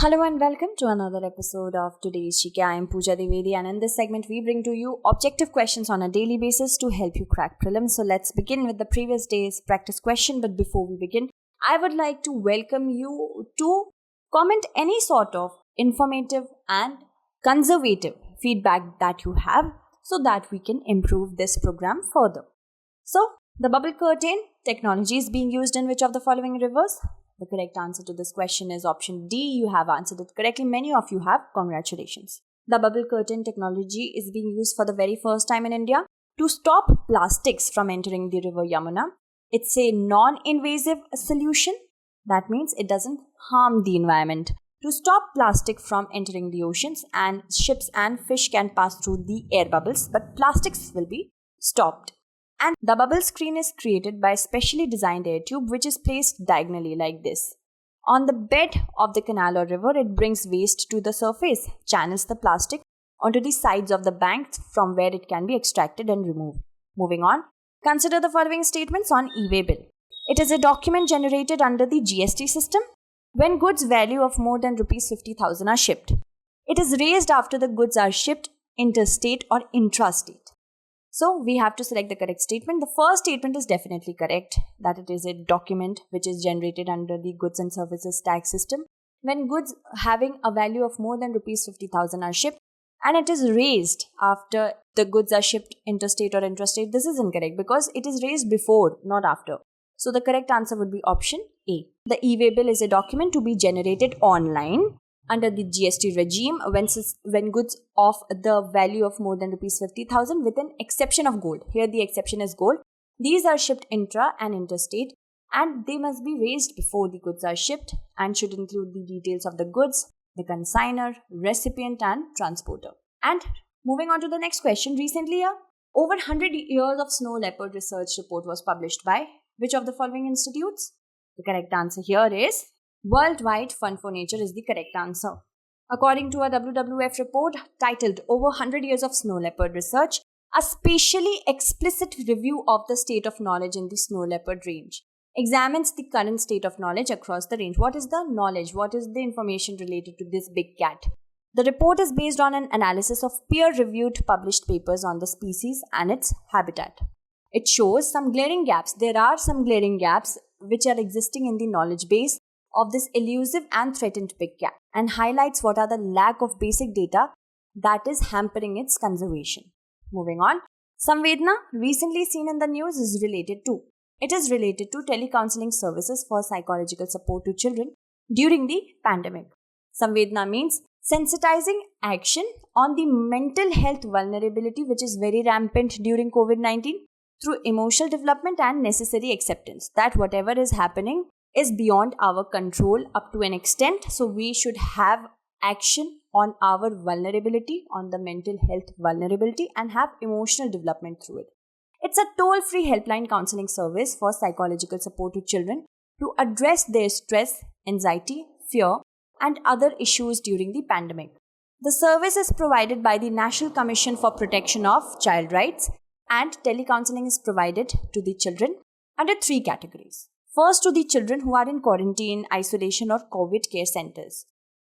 Hello and welcome to another episode of today's Shikha. I am Pooja Devedi, and in this segment we bring to you objective questions on a daily basis to help you crack prelims. So let's begin with the previous day's practice question. But before we begin, I would like to welcome you to comment any sort of informative and conservative feedback that you have so that we can improve this program further. So, the bubble curtain technology is being used in which of the following rivers? The correct answer to this question is option D. You have answered it correctly. Many of you have. Congratulations. The bubble curtain technology is being used for the very first time in India to stop plastics from entering the river Yamuna. It's a non-invasive solution. That means it doesn't harm the environment. To stop plastic from entering the oceans, and ships and fish can pass through the air bubbles, but plastics will be stopped. And the bubble screen is created by a specially designed air tube which is placed diagonally like this. On the bed of the canal or river, it brings waste to the surface, channels the plastic onto the sides of the bank from where it can be extracted and removed. Moving on, consider the following statements on e-way bill. It is a document generated under the GST system when goods value of more than Rs 50,000 are shipped. It is raised after the goods are shipped interstate or intrastate. So, we have to select the correct statement. The first statement is definitely correct, that it is a document which is generated under the goods and services tax system when goods having a value of more than Rs 50,000 are shipped, and it is raised after the goods are shipped interstate or intrastate. This is incorrect because it is raised before, not after. So, the correct answer would be option A. The e-way bill is a document to be generated online under the GST regime when goods of the value of more than Rs 50,000 with an exception of gold. Here the exception is gold. These are shipped intra and interstate, and they must be raised before the goods are shipped and should include the details of the goods, the consignor, recipient and transporter. And moving on to the next question, recently over 100 years of snow leopard research report was published by which of the following institutes? The correct answer here is Worldwide Fund for Nature is the correct answer. According to a WWF report titled Over 100 Years of Snow Leopard Research, a spatially explicit review of the state of knowledge in the snow leopard range examines the current state of knowledge across the range. What is the knowledge? What is the information related to this big cat? The report is based on an analysis of peer-reviewed published papers on the species and its habitat. It shows some glaring gaps. There are some glaring gaps which are existing in the knowledge base of this elusive and threatened big cat, and highlights what are the lack of basic data that is hampering its conservation. Moving on, Samvedna, recently seen in the news, is related to. It is related to telecounseling services for psychological support to children during the pandemic. Samvedna means sensitizing action on the mental health vulnerability which is very rampant during COVID-19 through emotional development and necessary acceptance that whatever is happening is beyond our control up to an extent. So we should have action on our vulnerability, on the mental health vulnerability, and have emotional development through it. It's a toll-free helpline counseling service for psychological support to children to address their stress, anxiety, fear, and other issues during the pandemic. The service is provided by the National Commission for Protection of Child Rights, and telecounseling is provided to the children under 3 categories. First, to the children who are in quarantine, isolation or COVID care centers.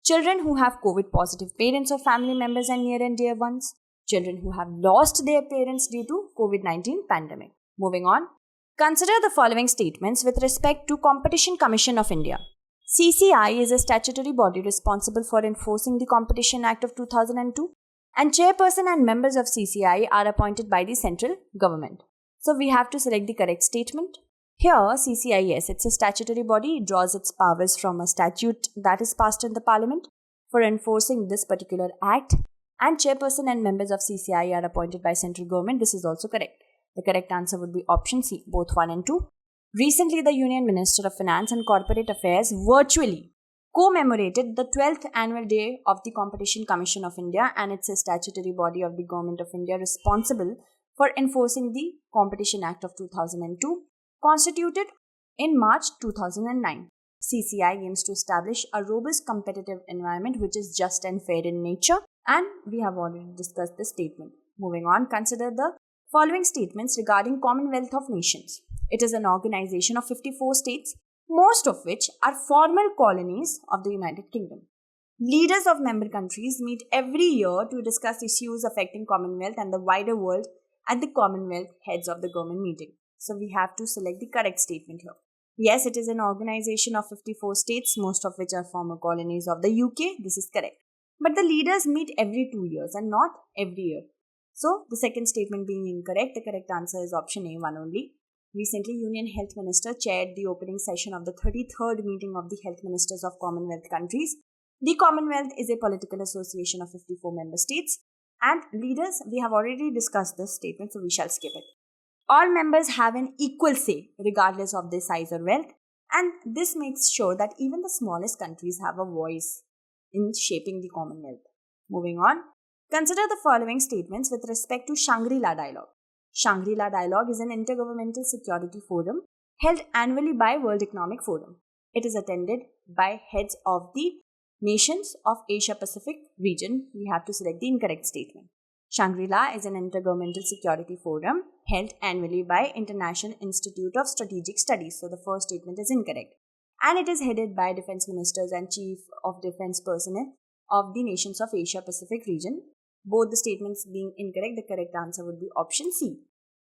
Children who have COVID-positive parents or family members and near and dear ones. Children who have lost their parents due to COVID-19 pandemic. Moving on, consider the following statements with respect to Competition Commission of India. CCI is a statutory body responsible for enforcing the Competition Act of 2002, and chairperson and members of CCI are appointed by the central government. So we have to select the correct statement. Here, CCIS, it's a statutory body. It draws its powers from a statute that is passed in the parliament for enforcing this particular act, and chairperson and members of CCI are appointed by central government. This is also correct. The correct answer would be option C, both 1 and 2. Recently, the Union Minister of Finance and Corporate Affairs virtually commemorated the 12th annual day of the Competition Commission of India, and it's a statutory body of the Government of India responsible for enforcing the Competition Act of 2002. Constituted in March 2009. CCI aims to establish a robust competitive environment which is just and fair in nature, and we have already discussed this statement. Moving on, consider the following statements regarding Commonwealth of Nations. It is an organization of 54 states, most of which are former colonies of the United Kingdom. Leaders of member countries meet every year to discuss issues affecting Commonwealth and the wider world at the Commonwealth Heads of the Government meeting. So we have to select the correct statement here. Yes, it is an organization of 54 states, most of which are former colonies of the UK. This is correct. But the leaders meet every 2 years and not every year. So the second statement being incorrect, the correct answer is option A, one only. Recently, Union Health Minister chaired the opening session of the 33rd meeting of the Health Ministers of Commonwealth countries. The Commonwealth is a political association of 54 member states. And leaders, we have already discussed this statement, so we shall skip it. All members have an equal say, regardless of their size or wealth. And this makes sure that even the smallest countries have a voice in shaping the Commonwealth. Moving on, consider the following statements with respect to Shangri-La Dialogue. Shangri-La Dialogue is an intergovernmental security forum held annually by World Economic Forum. It is attended by heads of the nations of Asia Pacific region. We have to select the incorrect statement. Shangri-La is an intergovernmental security forum held annually by International Institute of Strategic Studies. So the first statement is incorrect. And it is headed by defense ministers and chief of defense personnel of the nations of Asia Pacific region. Both the statements being incorrect, the correct answer would be option C.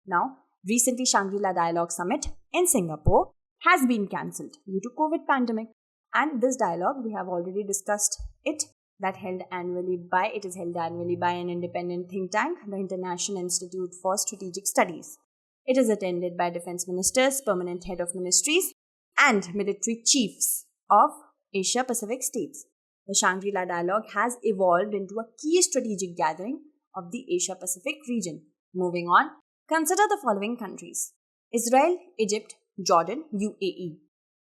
Now, recently Shangri-La Dialogue Summit in Singapore has been cancelled due to COVID pandemic. And this dialogue, we have already discussed it, it is held annually by an independent think tank, the International Institute for Strategic Studies. It is attended by defense ministers, permanent head of ministries, and military chiefs of Asia Pacific states. The Shangri-La Dialogue has evolved into a key strategic gathering of the Asia Pacific region. Moving on, consider the following countries: Israel, Egypt, Jordan, UAE.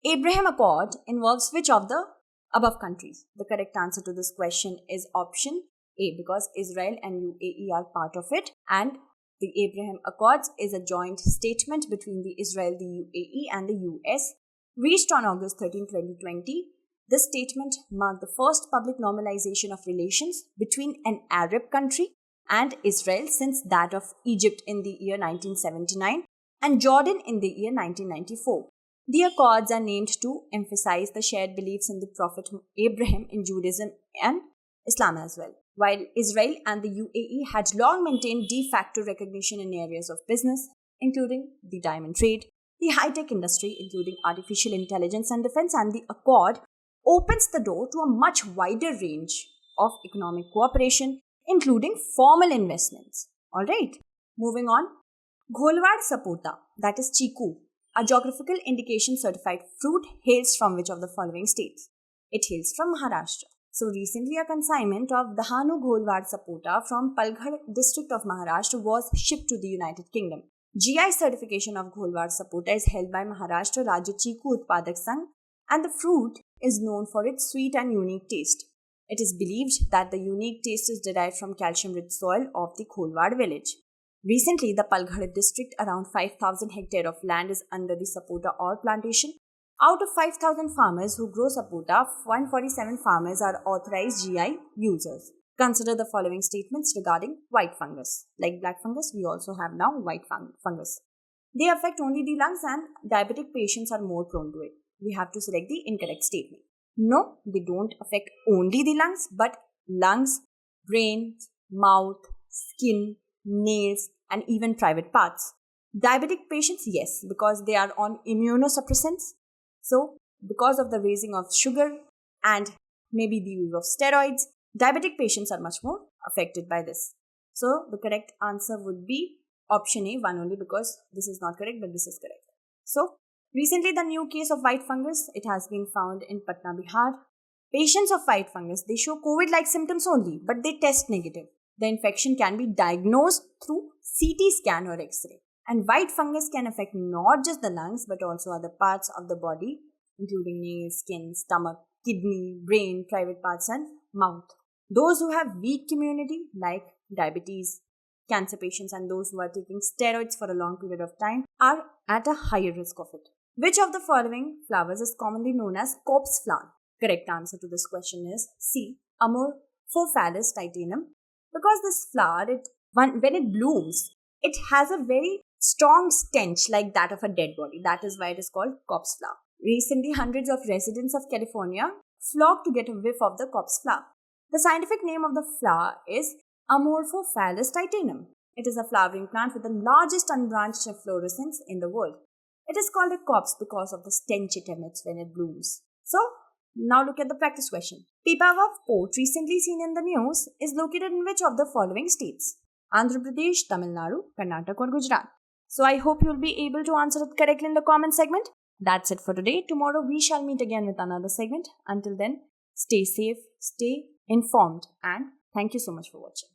Abraham Accord involves which of the above countries? The correct answer to this question is option A, because Israel and UAE are part of it, and the Abraham Accords is a joint statement between the Israel, the UAE and the US, reached on August 13, 2020. This statement marked the first public normalization of relations between an Arab country and Israel since that of Egypt in the year 1979 and Jordan in the year 1994. The Accords are named to emphasize the shared beliefs in the Prophet Abraham in Judaism and Islam as well. While Israel and the UAE had long maintained de facto recognition in areas of business, including the diamond trade, the high-tech industry, including artificial intelligence and defense, and the Accord opens the door to a much wider range of economic cooperation, including formal investments. Alright, moving on. Gholwad sapota, that is chiku, a geographical indication certified fruit, hails from which of the following states? It hails from Maharashtra. So recently a consignment of Dahanu Gholwad sapota from Palghar district of Maharashtra was shipped to the United Kingdom. GI certification of Gholwad sapota is held by Maharashtra Rajya Chiku Utpadak Sangh, and the fruit is known for its sweet and unique taste. It is believed that the unique taste is derived from calcium-rich soil of the Gholwad village. Recently, the Palghar district, around 5,000 hectares of land is under the sapota or plantation. Out of 5,000 farmers who grow sapota, 147 farmers are authorized GI users. Consider the following statements regarding white fungus. Like black fungus, we also have now white fungus. They affect only the lungs and diabetic patients are more prone to it. We have to select the incorrect statement. No, they don't affect only the lungs, but lungs, brain, mouth, skin, nails, and even private parts. Diabetic patients, yes, because they are on immunosuppressants. So, because of the raising of sugar and maybe the use of steroids, diabetic patients are much more affected by this. So, the correct answer would be option A, one only, because this is not correct, but this is correct. So, recently the new case of white fungus, it has been found in Patna, Bihar. Patients of white fungus, they show COVID-like symptoms only, but they test negative. The infection can be diagnosed through CT scan or X-ray. And white fungus can affect not just the lungs, but also other parts of the body, including nails, skin, stomach, kidney, brain, private parts, and mouth. Those who have weak immunity, like diabetes, cancer patients, and those who are taking steroids for a long period of time, are at a higher risk of it. Which of the following flowers is commonly known as corpse flower? Correct answer to this question is C, Amorphophallus titanum. Because this flower, when it blooms, it has a very strong stench like that of a dead body. That is why it is called corpse flower. Recently, hundreds of residents of California flock to get a whiff of the copse flower. The scientific name of the flower is Amorphophallus titanum. It is a flowering plant with the largest unbranched efflorescence in the world. It is called a copse because of the stench it emits when it blooms. So, now look at the practice question. Pipava Fort, recently seen in the news, is located in which of the following states? Andhra Pradesh, Tamil Nadu, Karnataka or Gujarat? So I hope you'll be able to answer it correctly in the comment segment. That's it for today. Tomorrow we shall meet again with another segment. Until then, stay safe, stay informed, and thank you so much for watching.